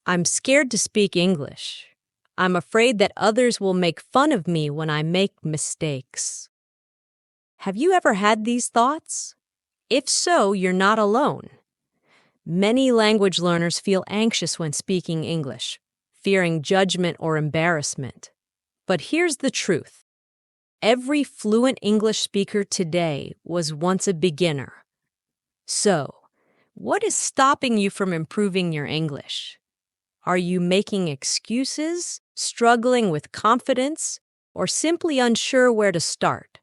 I'm scared to speak English. I'm afraid that others will make fun of me when I make mistakes. Have you ever had these thoughts? If so, you're not alone. Many language learners feel anxious when speaking English, fearing judgment or embarrassment. But here's the truth. Every fluent English speaker today was once a beginner. So, what is stopping you from improving your English? Are you making excuses, struggling with confidence, or simply unsure where to start?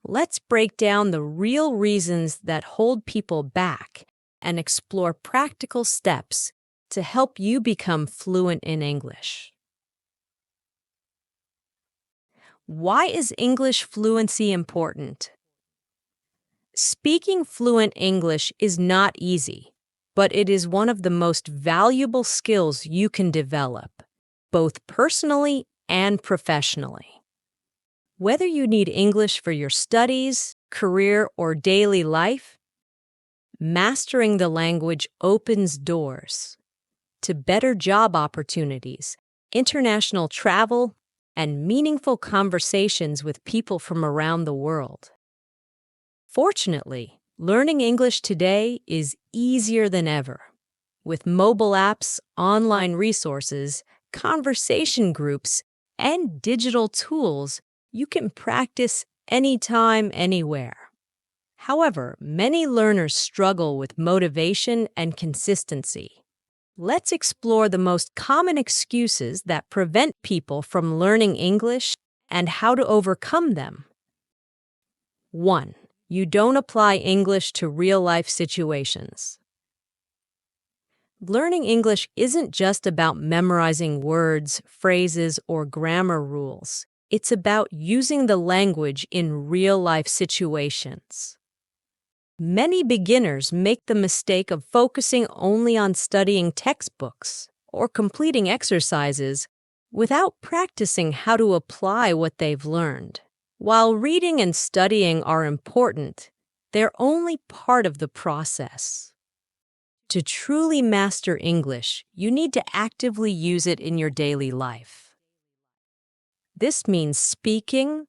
Let's break down the real reasons that hold people back and explore practical steps to help you become fluent in English. Why is English fluency important? Speaking fluent English is not easy, but it is one of the most valuable skills you can develop, both personally and professionally. Whether you need English for your studies, career, or daily life, mastering the language opens doors to better job opportunities, international travel, and meaningful conversations with people from around the world. Fortunately, learning English today is easier than ever. With mobile apps, online resources, conversation groups, and digital tools, you can practice anytime, anywhere. However, many learners struggle with motivation and consistency. Let's explore the most common excuses that prevent people from learning English and how to overcome them. 1. You don't apply English to real-life situations. Learning English isn't just about memorizing words, phrases, or grammar rules. It's about using the language in real-life situations. Many beginners make the mistake of focusing only on studying textbooks or completing exercises without practicing how to apply what they've learned. While reading and studying are important, they're only part of the process. To truly master English, you need to actively use it in your daily life. This means speaking,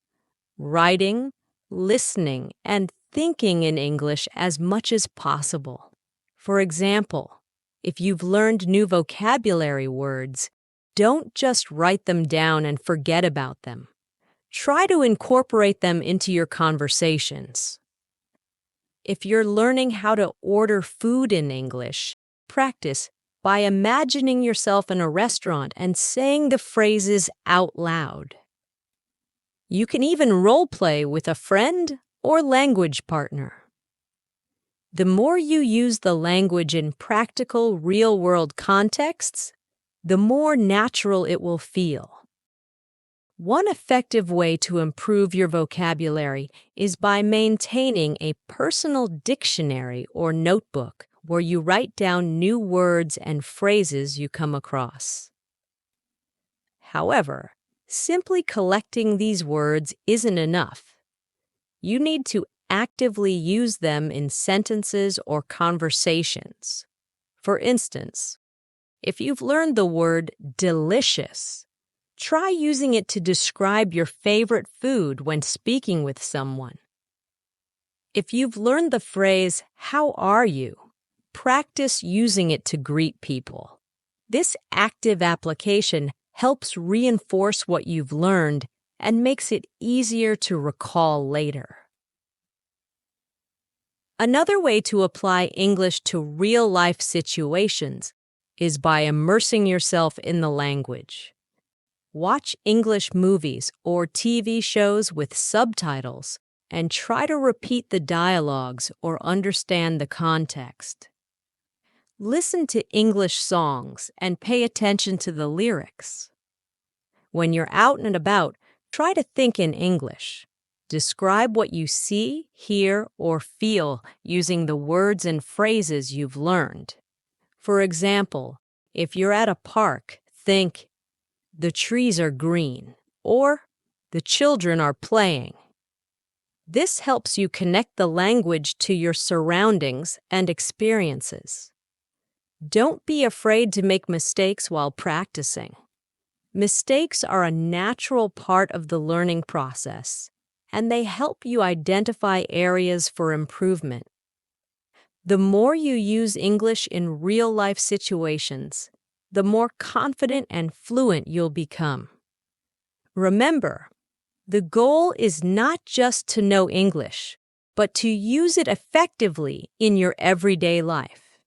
writing, listening, and thinking in English as much as possible. For example, if you've learned new vocabulary words, don't just write them down and forget about them. Try to incorporate them into your conversations. If you're learning how to order food in English, practice by imagining yourself in a restaurant and saying the phrases out loud. You can even role-play with a friend or language partner. The more you use the language in practical, real-world contexts, the more natural it will feel. One effective way to improve your vocabulary is by maintaining a personal dictionary or notebook where you write down new words and phrases you come across. However, simply collecting these words isn't enough. You need to actively use them in sentences or conversations. For instance, if you've learned the word delicious, try using it to describe your favorite food when speaking with someone. If you've learned the phrase, "How are you?" practice using it to greet people. This active application helps reinforce what you've learned and makes it easier to recall later. Another way to apply English to real-life situations is by immersing yourself in the language. Watch English movies or TV shows with subtitles and try to repeat the dialogues or understand the context. Listen to English songs and pay attention to the lyrics. When you're out and about, try to think in English. Describe what you see, hear, or feel using the words and phrases you've learned. For example, if you're at a park, think, "The trees are green," or "The children are playing." This helps you connect the language to your surroundings and experiences. Don't be afraid to make mistakes while practicing. Mistakes are a natural part of the learning process, and they help you identify areas for improvement. The more you use English in real-life situations, the more confident and fluent you'll become. Remember, the goal is not just to know English, but to use it effectively in your everyday life.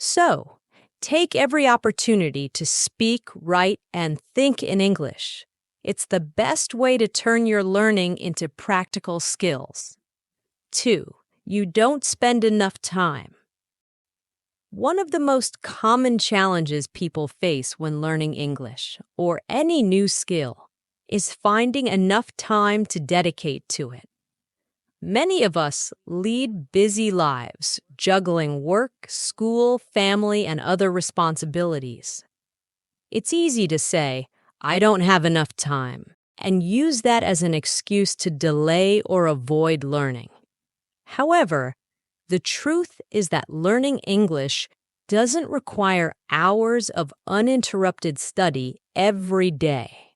So, take every opportunity to speak, write, and think in English. It's the best way to turn your learning into practical skills. 2. You don't spend enough time. One of the most common challenges people face when learning English, or any new skill, is finding enough time to dedicate to it. Many of us lead busy lives, juggling work, school, family, and other responsibilities. It's easy to say, "I don't have enough time," and use that as an excuse to delay or avoid learning. However, the truth is that learning English doesn't require hours of uninterrupted study every day.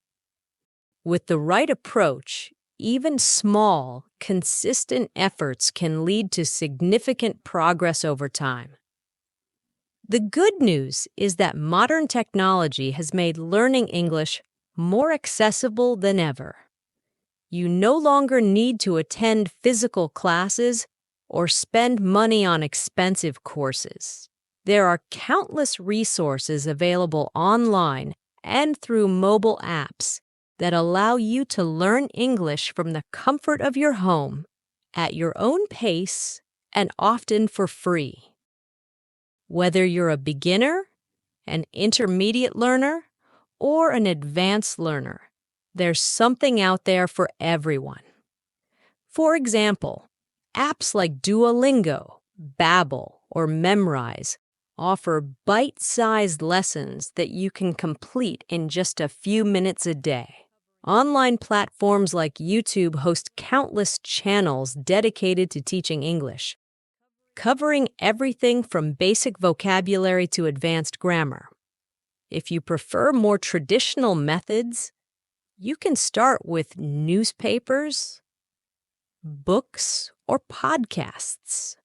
With the right approach, even small, consistent efforts can lead to significant progress over time. The good news is that modern technology has made learning English more accessible than ever. You no longer need to attend physical classes or spend money on expensive courses. There are countless resources available online and through mobile apps that allow you to learn English from the comfort of your home, at your own pace, and often for free. Whether you're a beginner, an intermediate learner, or an advanced learner, there's something out there for everyone. For example, apps like Duolingo, Babbel, or Memrise offer bite-sized lessons that you can complete in just a few minutes a day. Online platforms like YouTube host countless channels dedicated to teaching English, covering everything from basic vocabulary to advanced grammar. If you prefer more traditional methods, you can start with newspapers, books, or podcasts.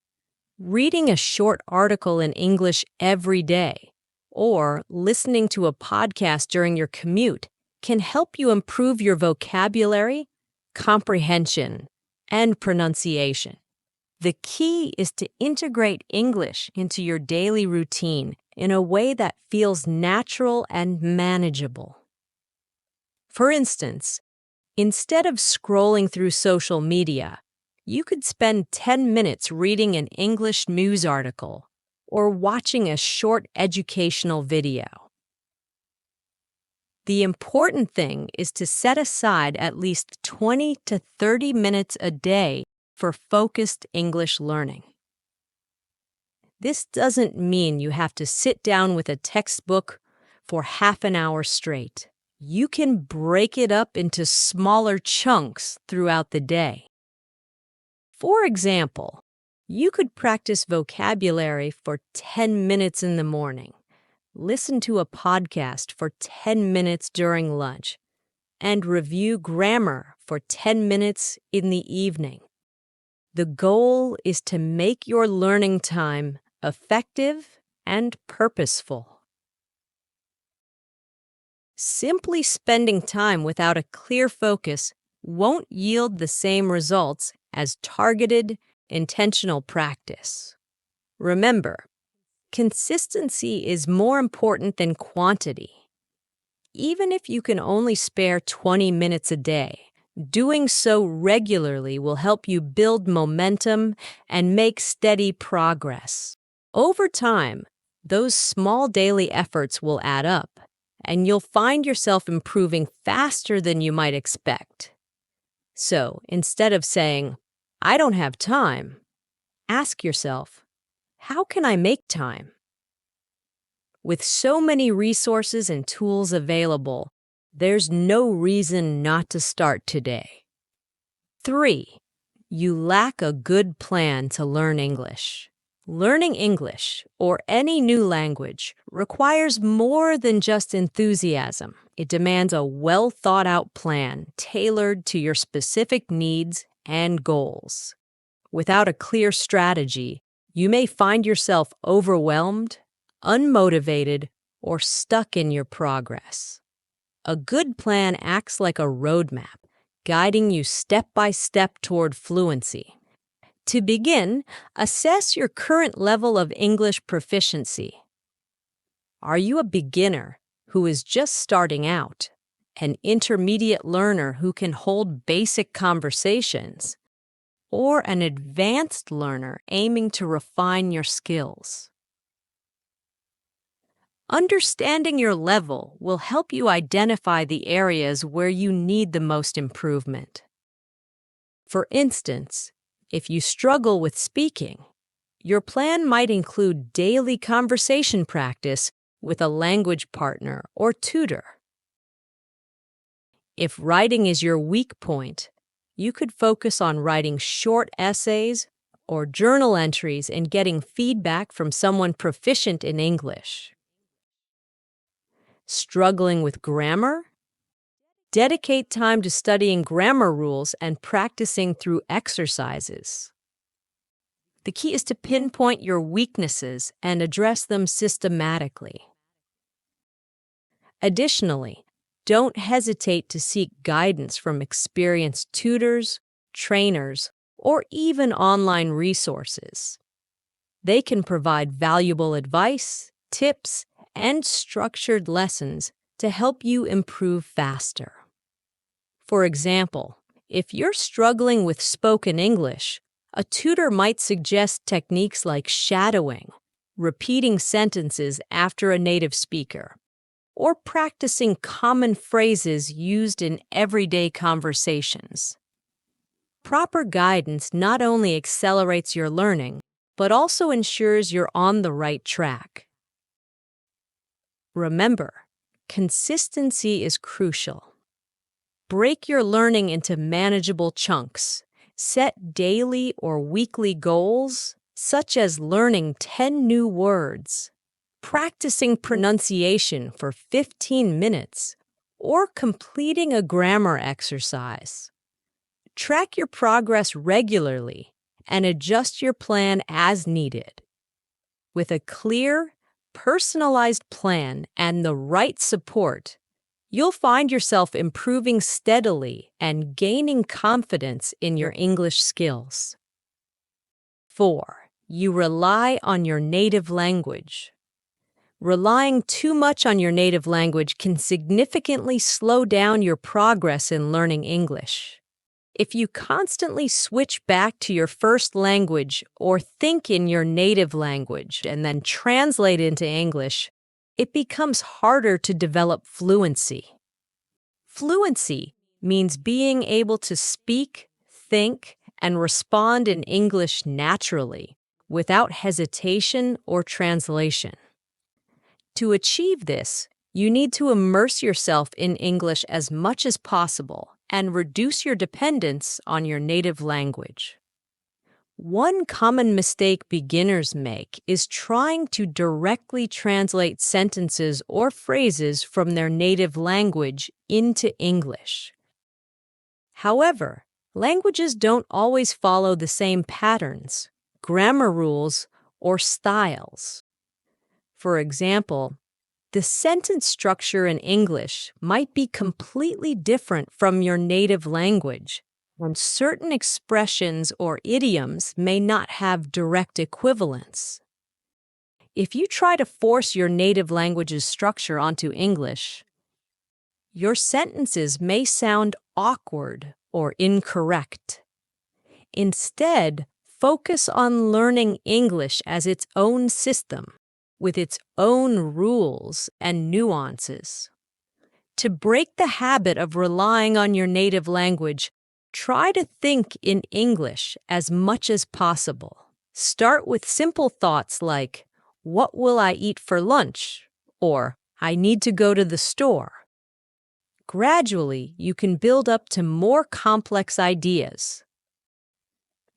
Reading a short article in English every day, or listening to a podcast during your commute can help you improve your vocabulary, comprehension, and pronunciation. The key is to integrate English into your daily routine in a way that feels natural and manageable. For instance, instead of scrolling through social media, you could spend 10 minutes reading an English news article or watching a short educational video. The important thing is to set aside at least 20 to 30 minutes a day for focused English learning. This doesn't mean you have to sit down with a textbook for half an hour straight. You can break it up into smaller chunks throughout the day. For example, you could practice vocabulary for 10 minutes in the morning, listen to a podcast for 10 minutes during lunch, and review grammar for 10 minutes in the evening. The goal is to make your learning time effective and purposeful. Simply spending time without a clear focus won't yield the same results as targeted, intentional practice. Remember, consistency is more important than quantity. Even if you can only spare 20 minutes a day, doing so regularly will help you build momentum and make steady progress. Over time, those small daily efforts will add up, and you'll find yourself improving faster than you might expect. So, instead of saying, "I don't have time," ask yourself, "How can I make time?" With so many resources and tools available, there's no reason not to start today. 3. You lack a good plan to learn English. Learning English, or any new language, requires more than just enthusiasm. It demands a well-thought-out plan tailored to your specific needs and goals. Without a clear strategy, you may find yourself overwhelmed, unmotivated, or stuck in your progress. A good plan acts like a roadmap, guiding you step by step toward fluency. To begin, assess your current level of English proficiency. Are you a beginner who is just starting out, an intermediate learner who can hold basic conversations, or an advanced learner aiming to refine your skills? Understanding your level will help you identify the areas where you need the most improvement. For instance, if you struggle with speaking, your plan might include daily conversation practice with a language partner or tutor. If writing is your weak point, you could focus on writing short essays or journal entries and getting feedback from someone proficient in English. Struggling with grammar? Dedicate time to studying grammar rules and practicing through exercises. The key is to pinpoint your weaknesses and address them systematically. Additionally, don't hesitate to seek guidance from experienced tutors, trainers, or even online resources. They can provide valuable advice, tips, and structured lessons to help you improve faster. For example, if you're struggling with spoken English, a tutor might suggest techniques like shadowing, repeating sentences after a native speaker, or practicing common phrases used in everyday conversations. Proper guidance not only accelerates your learning, but also ensures you're on the right track. Remember, consistency is crucial. Break your learning into manageable chunks. Set daily or weekly goals, such as learning 10 new words, practicing pronunciation for 15 minutes, or completing a grammar exercise. Track your progress regularly and adjust your plan as needed. With a clear, personalized plan and the right support, you'll find yourself improving steadily and gaining confidence in your English skills. 4. You rely on your native language. Relying too much on your native language can significantly slow down your progress in learning English. If you constantly switch back to your first language or think in your native language and then translate into English, it becomes harder to develop fluency. Fluency means being able to speak, think, and respond in English naturally, without hesitation or translation. To achieve this, you need to immerse yourself in English as much as possible and reduce your dependence on your native language. One common mistake beginners make is trying to directly translate sentences or phrases from their native language into English. However, languages don't always follow the same patterns, grammar rules, or styles. For example, the sentence structure in English might be completely different from your native language, and certain expressions or idioms may not have direct equivalents. If you try to force your native language's structure onto English, your sentences may sound awkward or incorrect. Instead, focus on learning English as its own system, with its own rules and nuances. To break the habit of relying on your native language, try to think in English as much as possible. Start with simple thoughts like, "What will I eat for lunch?" or "I need to go to the store." Gradually, you can build up to more complex ideas.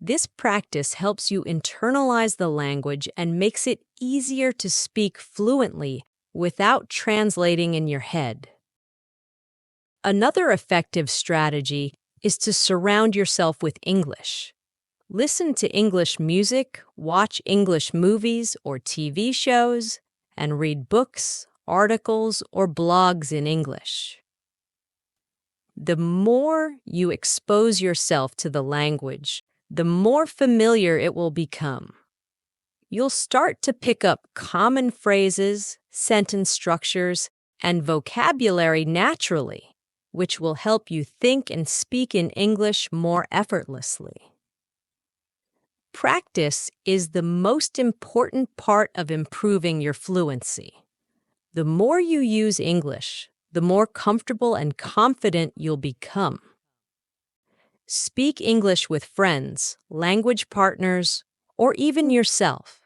This practice helps you internalize the language and makes it easier to speak fluently without translating in your head. Another effective strategy is to surround yourself with English. Listen to English music, watch English movies or TV shows, and read books, articles, or blogs in English. The more you expose yourself to the language, the more familiar it will become. You'll start to pick up common phrases, sentence structures, and vocabulary naturally, which will help you think and speak in English more effortlessly. Practice is the most important part of improving your fluency. The more you use English, the more comfortable and confident you'll become. Speak English with friends, language partners, or even yourself.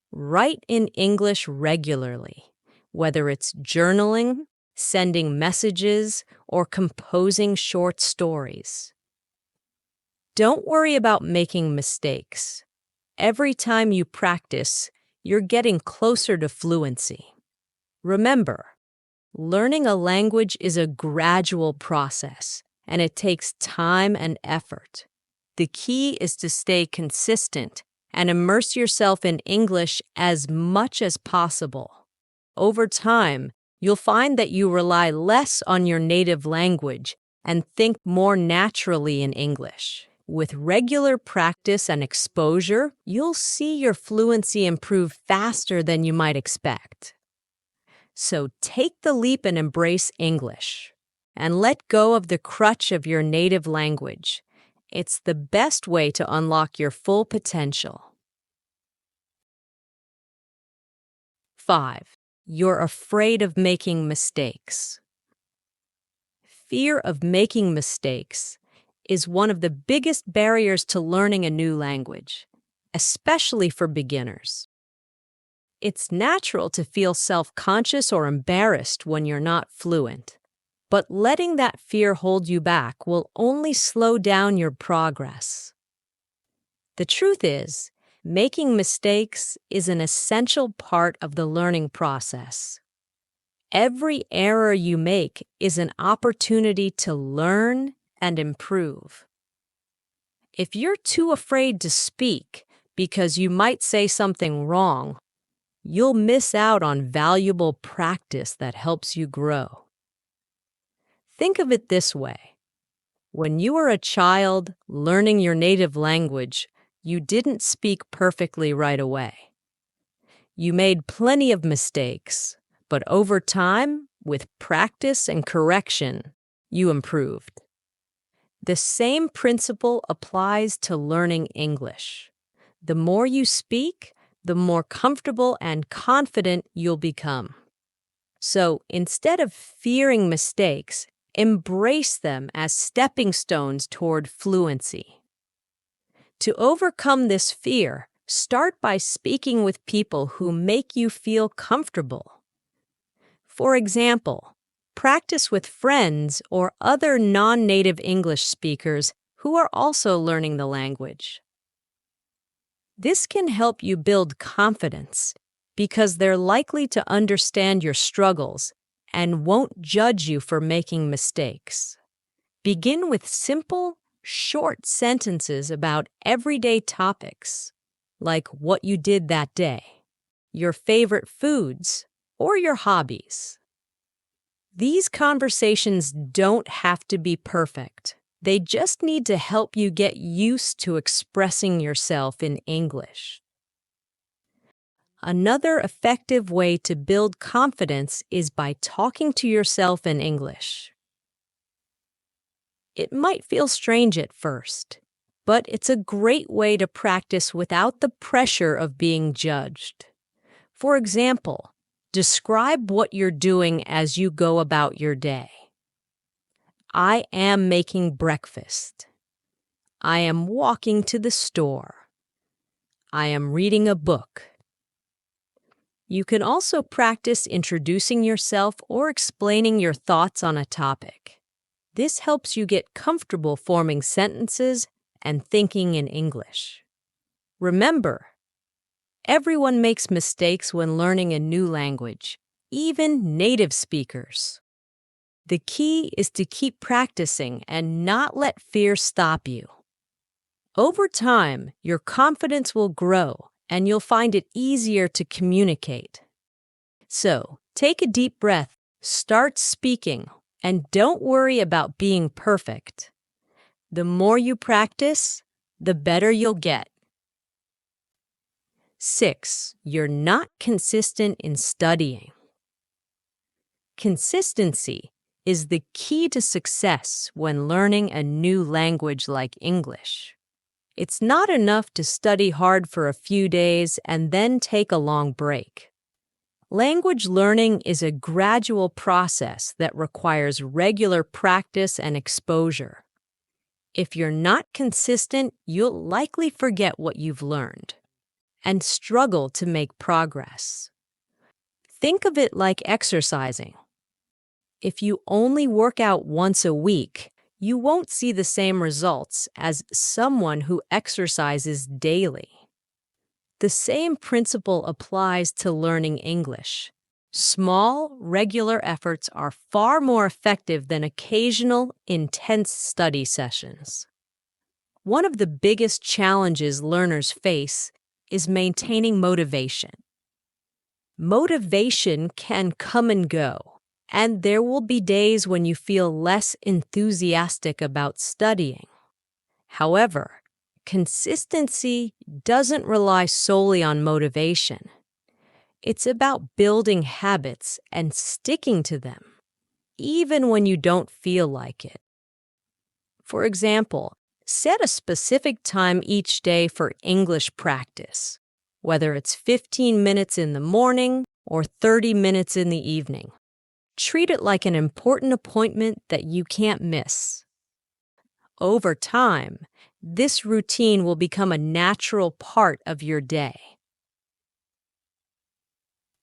Write in English regularly, whether it's journaling, sending messages, or composing short stories. Don't worry about making mistakes. Every time you practice, you're getting closer to fluency. Remember, learning a language is a gradual process, and it takes time and effort. The key is to stay consistent and immerse yourself in English as much as possible. Over time, you'll find that you rely less on your native language and think more naturally in English. With regular practice and exposure, you'll see your fluency improve faster than you might expect. So take the leap and embrace English. And let go of the crutch of your native language. It's the best way to unlock your full potential. 5. You're afraid of making mistakes. Fear of making mistakes is one of the biggest barriers to learning a new language, especially for beginners. It's natural to feel self-conscious or embarrassed when you're not fluent, but letting that fear hold you back will only slow down your progress. The truth is, making mistakes is an essential part of the learning process. Every error you make is an opportunity to learn and improve. If you're too afraid to speak because you might say something wrong, you'll miss out on valuable practice that helps you grow. Think of it this way. When you were a child learning your native language, you didn't speak perfectly right away. You made plenty of mistakes, but over time, with practice and correction, you improved. The same principle applies to learning English. The more you speak, the more comfortable and confident you'll become. So instead of fearing mistakes, embrace them as stepping stones toward fluency. To overcome this fear, start by speaking with people who make you feel comfortable. For example, practice with friends or other non-native English speakers who are also learning the language. This can help you build confidence because they're likely to understand your struggles and won't judge you for making mistakes. Begin with simple, short sentences about everyday topics, like what you did that day, your favorite foods, or your hobbies. These conversations don't have to be perfect. They just need to help you get used to expressing yourself in English. Another effective way to build confidence is by talking to yourself in English. It might feel strange at first, but it's a great way to practice without the pressure of being judged. For example, describe what you're doing as you go about your day. I am making breakfast. I am walking to the store. I am reading a book. You can also practice introducing yourself or explaining your thoughts on a topic. This helps you get comfortable forming sentences and thinking in English. Remember, everyone makes mistakes when learning a new language, even native speakers. The key is to keep practicing and not let fear stop you. Over time, your confidence will grow and you'll find it easier to communicate. So, take a deep breath, start speaking, and don't worry about being perfect. The more you practice, the better you'll get. 6. You're not consistent in studying. Consistency is the key to success when learning a new language like English. It's not enough to study hard for a few days and then take a long break. Language learning is a gradual process that requires regular practice and exposure. If you're not consistent, you'll likely forget what you've learned and struggle to make progress. Think of it like exercising. If you only work out once a week, you won't see the same results as someone who exercises daily. The same principle applies to learning English. Small, regular efforts are far more effective than occasional, intense study sessions. One of the biggest challenges learners face is maintaining motivation. Motivation can come and go, and there will be days when you feel less enthusiastic about studying. However, consistency doesn't rely solely on motivation. It's about building habits and sticking to them, even when you don't feel like it. For example, set a specific time each day for English practice, whether it's 15 minutes in the morning or 30 minutes in the evening. Treat it like an important appointment that you can't miss. Over time, this routine will become a natural part of your day.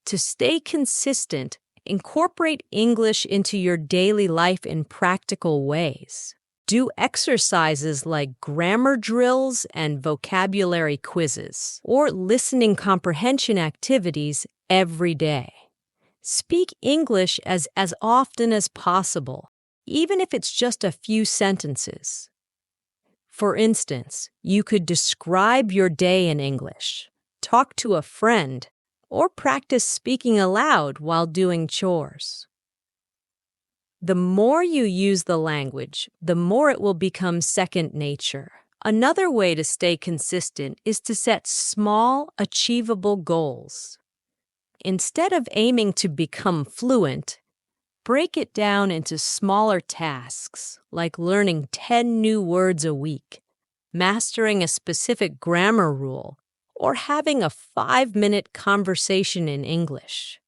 To stay consistent, incorporate English into your daily life in practical ways. Do exercises like grammar drills and vocabulary quizzes, or listening comprehension activities every day. Speak English as often as possible, even if it's just a few sentences. For instance, you could describe your day in English, talk to a friend, or practice speaking aloud while doing chores. The more you use the language, the more it will become second nature. Another way to stay consistent is to set small, achievable goals. Instead of aiming to become fluent, break it down into smaller tasks, like learning 10 new words a week, mastering a specific grammar rule, or having a 5-minute conversation in English.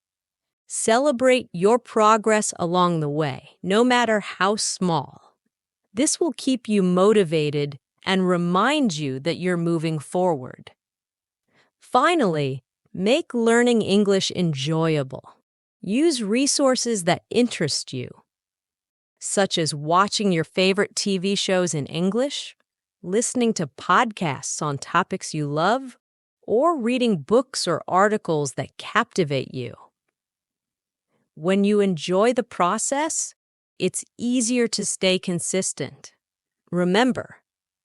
Celebrate your progress along the way, no matter how small. This will keep you motivated and remind you that you're moving forward. Finally, make learning English enjoyable. Use resources that interest you, such as watching your favorite TV shows in English, listening to podcasts on topics you love, or reading books or articles that captivate you. When you enjoy the process, it's easier to stay consistent. Remember,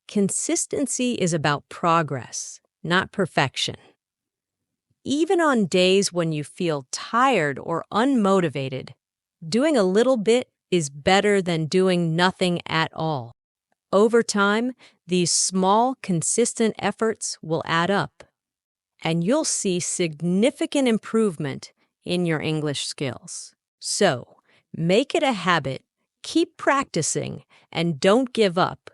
consistency is about progress, not perfection. Even on days when you feel tired or unmotivated, doing a little bit is better than doing nothing at all. Over time, these small, consistent efforts will add up, and you'll see significant improvement in your English skills. So, make it a habit, keep practicing, and don't give up.